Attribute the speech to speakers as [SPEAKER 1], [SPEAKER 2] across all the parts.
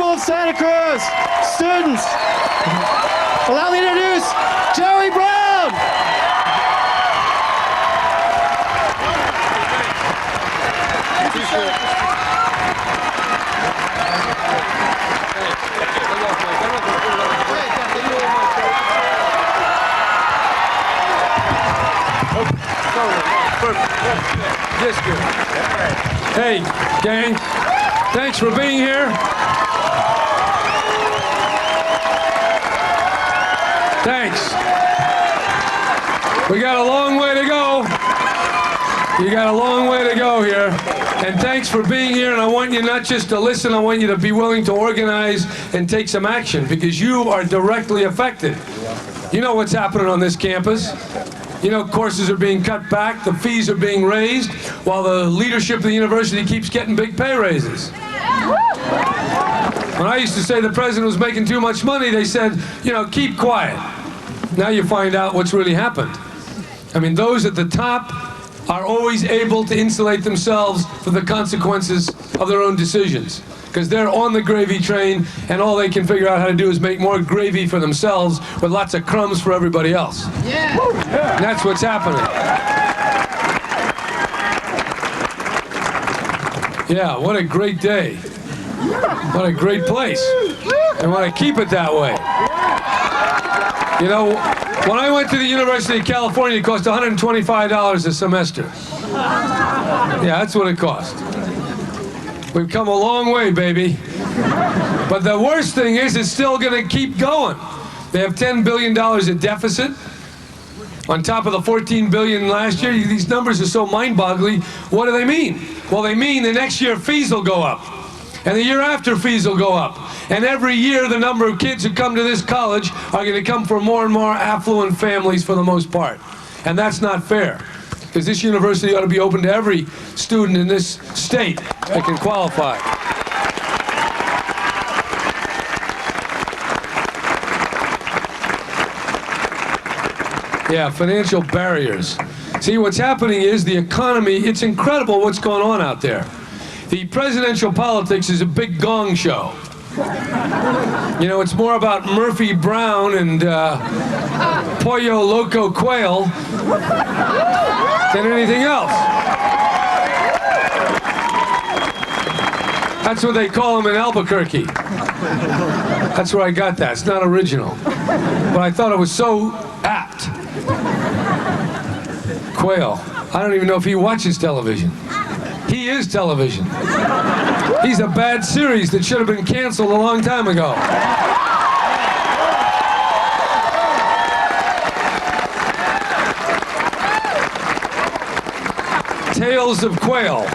[SPEAKER 1] people of Santa Cruz, students, allow me to introduce Joey Brown.
[SPEAKER 2] Hey, gang, thanks for being here. Thanks. We got a long way to go. You got a long way to go here. And thanks for being here, and I want you not just to listen, I want you to be willing to organize and take some action, because you are directly affected. You know what's happening on this campus. You know, courses are being cut back, the fees are being raised, while the leadership of the university keeps getting big pay raises. When I used to say the president was making too much money, they said, you know, keep quiet. Now you find out what's really happened. I mean, those at the top are always able to insulate themselves from the consequences of their own decisions, because they're on the gravy train, and all they can figure out how to do is make more gravy for themselves with lots of crumbs for everybody else. Yeah. And that's what's happening. Yeah, what a great day. What a great place. And want to keep it that way. You know, when I went to the University of California, it cost $125 a semester. Yeah, that's what it cost. We've come a long way, baby. But the worst thing is, it's still going to keep going. They have $10 billion in deficit on top of the $14 billion last year. These numbers are so mind-boggling. What do they mean? Well, they mean the next year fees will go up. And the year after, fees will go up. And every year, the number of kids who come to this college are going to come from more and more affluent families for the most part. And that's not fair, because this university ought to be open to every student in this state that can qualify. Yeah, financial barriers. See, what's happening is the economy, it's incredible what's going on out there. The presidential politics is a big gong show. You know, it's more about Murphy Brown and Pollo Loco Quail than anything else. That's what they call them in Albuquerque. That's where I got that. It's not original. But I thought it was so apt. Quail. I don't even know if he watches television. He is television. He's a bad series that should have been canceled a long time ago. Tales of Quail.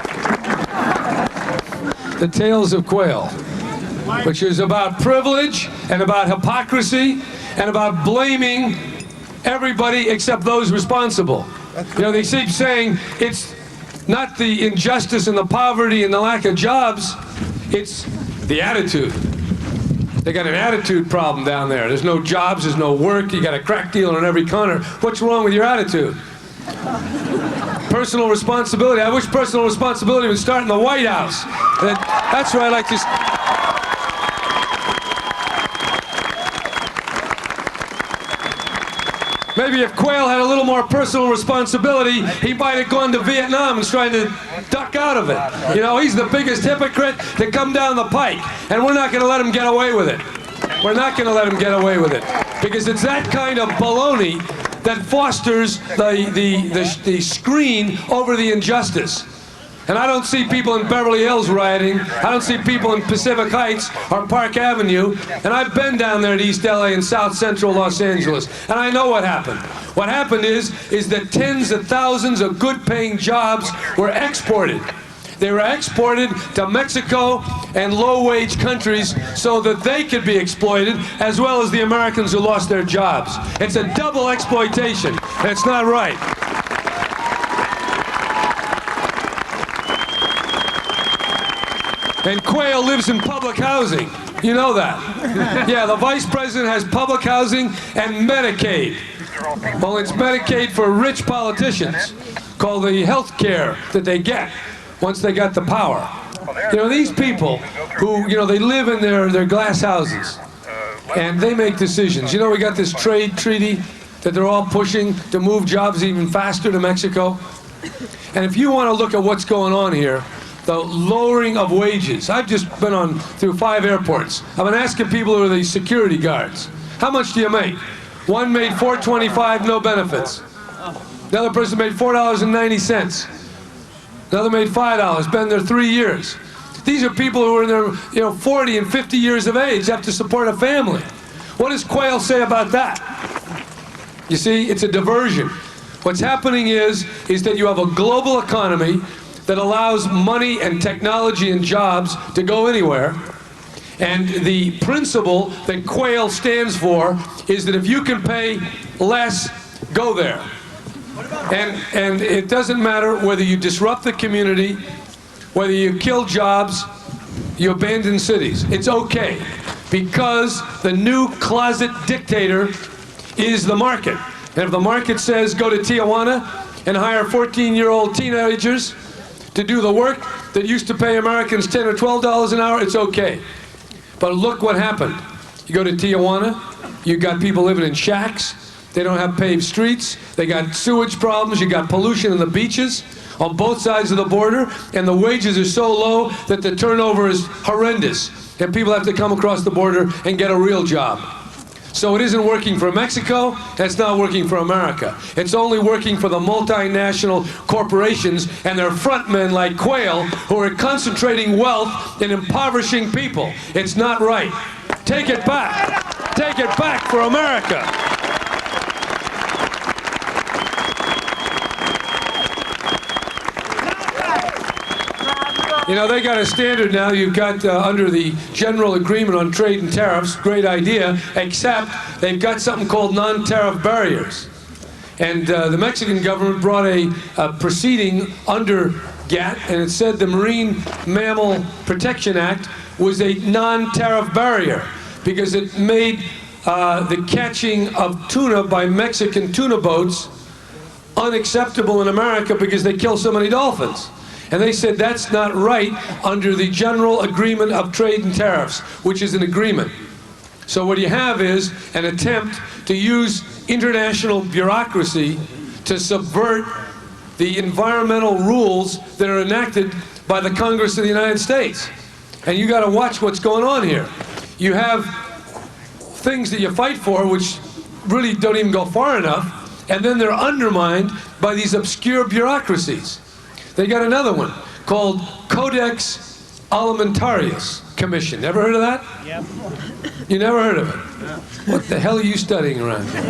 [SPEAKER 2] The Tales of Quail, which is about privilege and about hypocrisy and about blaming everybody except those responsible. You know, they keep saying it's not the injustice and the poverty and the lack of jobs, it's the attitude. They got an attitude problem down there. There's no jobs, there's no work, you got a crack dealer on every corner. What's wrong with your attitude? Personal responsibility. I wish personal responsibility would start in the White House. That's where I like to... Maybe if Quail had a little more personal responsibility, he might have gone to Vietnam and trying to duck out of it. You know, he's the biggest hypocrite to come down the pike, and we're not going to let him get away with it. We're not going to let him get away with it, because it's that kind of baloney that fosters the screen over the injustice. And I don't see people in Beverly Hills rioting. I don't see people in Pacific Heights or Park Avenue. And I've been down there in East LA and South Central Los Angeles. And I know what happened. What happened is that tens of thousands of good-paying jobs were exported. They were exported to Mexico and low-wage countries so that they could be exploited, as well as the Americans who lost their jobs. It's a double exploitation, and it's not right. And Quail lives in public housing. You know that. Yeah, the vice president has public housing and Medicaid. Well, it's Medicaid for rich politicians, called the health care that they get once they got the power. You know, these people who, you know, they live in their glass houses and they make decisions. You know, we got this trade treaty that they're all pushing to move jobs even faster to Mexico. And if you want to look at what's going on here, the lowering of wages. I've just been through 5 airports. I've been asking people who are the security guards, how much do you make? One made $4.25, no benefits. The other person made $4.90. Another made $5, been there 3 years. These are people who are in their 40 and 50 years of age, have to support a family. What does Quayle say about that? You see, it's a diversion. What's happening is that you have a global economy that allows money and technology and jobs to go anywhere. And the principle that Quayle stands for is that if you can pay less, go there. And it doesn't matter whether you disrupt the community, whether you kill jobs, you abandon cities. It's okay, because the new closet dictator is the market. And if the market says go to Tijuana and hire 14-year-old teenagers to do the work that used to pay Americans $10 or $12 an hour, it's okay. But look what happened. You go to Tijuana, you got people living in shacks, they don't have paved streets, they got sewage problems, you got pollution in the beaches on both sides of the border, and the wages are so low that the turnover is horrendous, and people have to come across the border and get a real job. So it isn't working for Mexico, it's not working for America. It's only working for the multinational corporations and their frontmen like Quayle, who are concentrating wealth and impoverishing people. It's not right. Take it back. Take it back for America. You know, they got a standard now. You've got under the General Agreement on Trade and Tariffs, great idea, except they've got something called non-tariff barriers. And the Mexican government brought a proceeding under GATT, and it said the Marine Mammal Protection Act was a non-tariff barrier because it made the catching of tuna by Mexican tuna boats unacceptable in America because they kill so many dolphins. And they said that's not right under the General Agreement of Trade and Tariffs, which is an agreement. So what you have is an attempt to use international bureaucracy to subvert the environmental rules that are enacted by the Congress of the United States. And you got to watch what's going on here. You have things that you fight for which really don't even go far enough, and then they're undermined by these obscure bureaucracies. They got another one called Codex Alimentarius Commission. Never heard of that?
[SPEAKER 3] Yep.
[SPEAKER 2] You never heard of it? No. What the hell are you studying around here?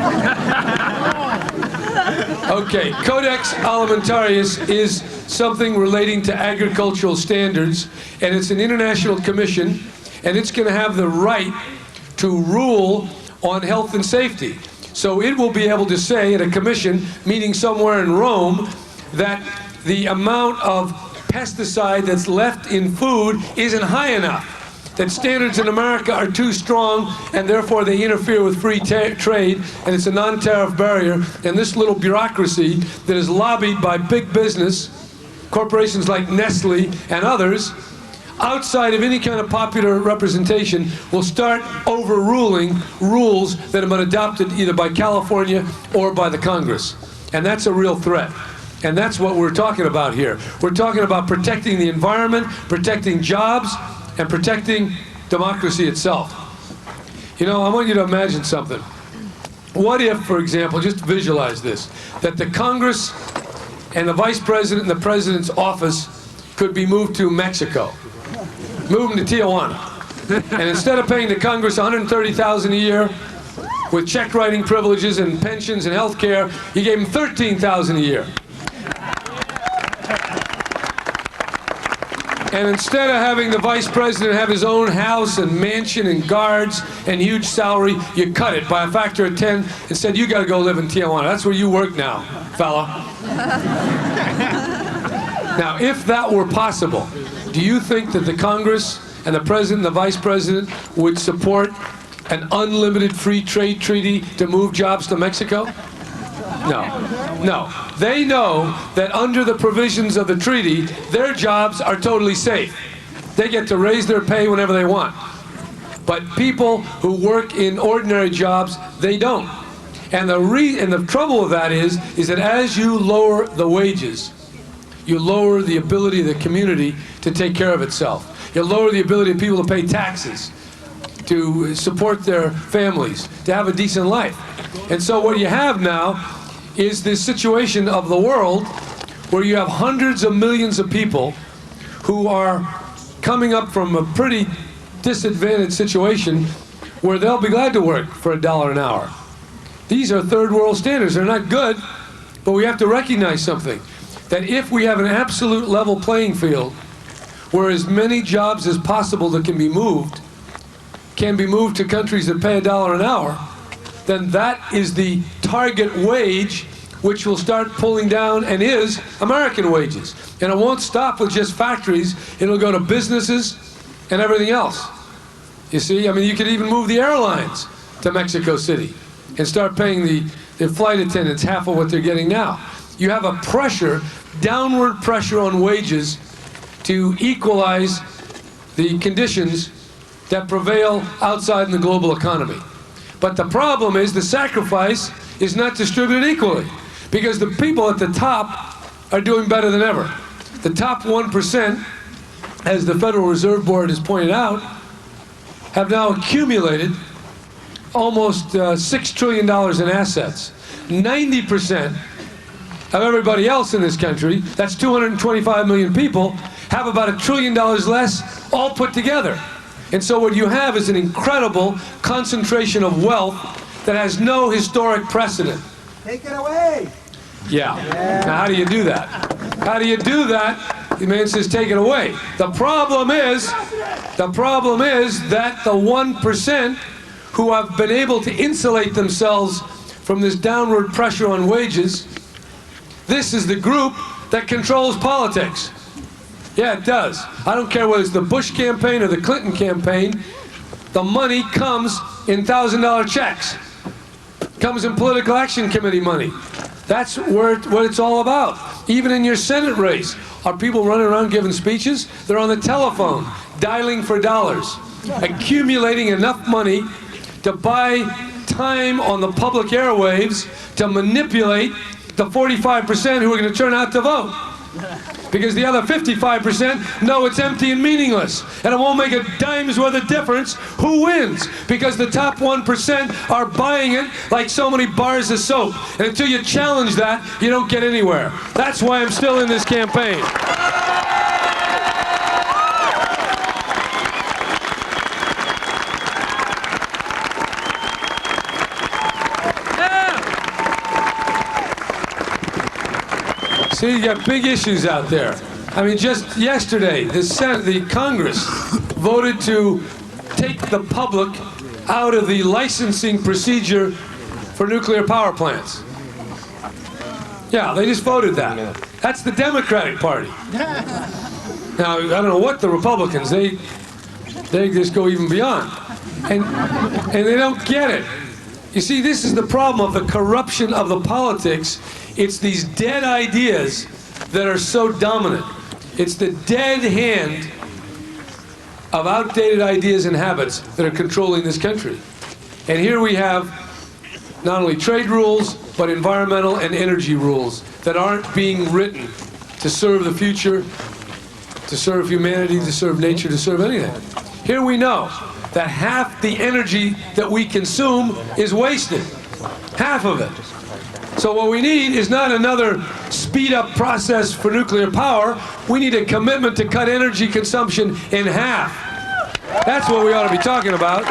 [SPEAKER 2] Okay, Codex Alimentarius is something relating to agricultural standards, and it's an international commission, and it's going to have the right to rule on health and safety. So it will be able to say at a commission meeting somewhere in Rome that the amount of pesticide that's left in food isn't high enough, that standards in America are too strong, and therefore they interfere with free trade, and it's a non-tariff barrier. And this little bureaucracy that is lobbied by big business, corporations like Nestle and others, outside of any kind of popular representation, will start overruling rules that have been adopted either by California or by the Congress. And that's a real threat. And that's what we're talking about here. We're talking about protecting the environment, protecting jobs, and protecting democracy itself. You know, I want you to imagine something. What if, for example, just visualize this, that the Congress and the Vice President and the President's office could be moved to Mexico. Move them to Tijuana. And instead of paying the Congress $130,000 a year with check writing privileges and pensions and health care, you gave them $13,000 a year. And instead of having the Vice President have his own house and mansion and guards and huge salary, you cut it by a factor of 10 and said, you got to go live in Tijuana. That's where you work now, fella. Now, if that were possible, do you think that the Congress and the President and the Vice President would support an unlimited free trade treaty to move jobs to Mexico? No. No. They know that under the provisions of the treaty, their jobs are totally safe. They get to raise their pay whenever they want. But people who work in ordinary jobs, they don't. And the trouble with that is that as you lower the wages, you lower the ability of the community to take care of itself. You lower the ability of people to pay taxes, to support their families, to have a decent life. And so what you have now is this situation of the world where you have hundreds of millions of people who are coming up from a pretty disadvantaged situation where they'll be glad to work for $1 an hour. These are third world standards. They're not good, but we have to recognize something, that if we have an absolute level playing field where as many jobs as possible that can be moved to countries that pay $1 an hour, then that is the target wage which will start pulling down and is American wages. And it won't stop with just factories. It'll go to businesses and everything else. You see, I mean, you could even move the airlines to Mexico City and start paying the flight attendants half of what they're getting now. You have a pressure, downward pressure on wages to equalize the conditions that prevail outside in the global economy. But the problem is the sacrifice is not distributed equally, because the people at the top are doing better than ever. The top 1%, as the Federal Reserve Board has pointed out, have now accumulated almost $6 trillion in assets. 90% of everybody else in this country, that's 225 million people, have about $1 trillion less all put together. And so what you have is an incredible concentration of wealth that has no historic precedent.
[SPEAKER 3] Take it away.
[SPEAKER 2] Yeah. Now how do you do that? How do you do that? The man says take it away. The problem is that the 1% who have been able to insulate themselves from this downward pressure on wages, this is the group that controls politics. Yeah, it does. I don't care whether it's the Bush campaign or the Clinton campaign. The money comes in $1,000 checks. Comes in political action committee money. That's what it's all about. Even in your Senate race, are people running around giving speeches? They're on the telephone, dialing for dollars, accumulating enough money to buy time on the public airwaves to manipulate the 45% who are going to turn out to vote. Because the other 55% know it's empty and meaningless, and it won't make a dime's worth of difference who wins, because the top 1% are buying it like so many bars of soap. And until you challenge that, you don't get anywhere. That's why I'm still in this campaign. See, you got big issues out there. I mean, just yesterday, the Congress voted to take the public out of the licensing procedure for nuclear power plants. Yeah, they just voted that. That's the Democratic Party. Now, I don't know what the Republicans, they just go even beyond. And they don't get it. You see, this is the problem of the corruption of the politics. It's these dead ideas that are so dominant. It's the dead hand of outdated ideas and habits that are controlling this country. And here we have not only trade rules, but environmental and energy rules that aren't being written to serve the future, to serve humanity, to serve nature, to serve anything. Here we know that half the energy that we consume is wasted. Half of it. So what we need is not another speed-up process for nuclear power. We need a commitment to cut energy consumption in half. That's what we ought to be talking about.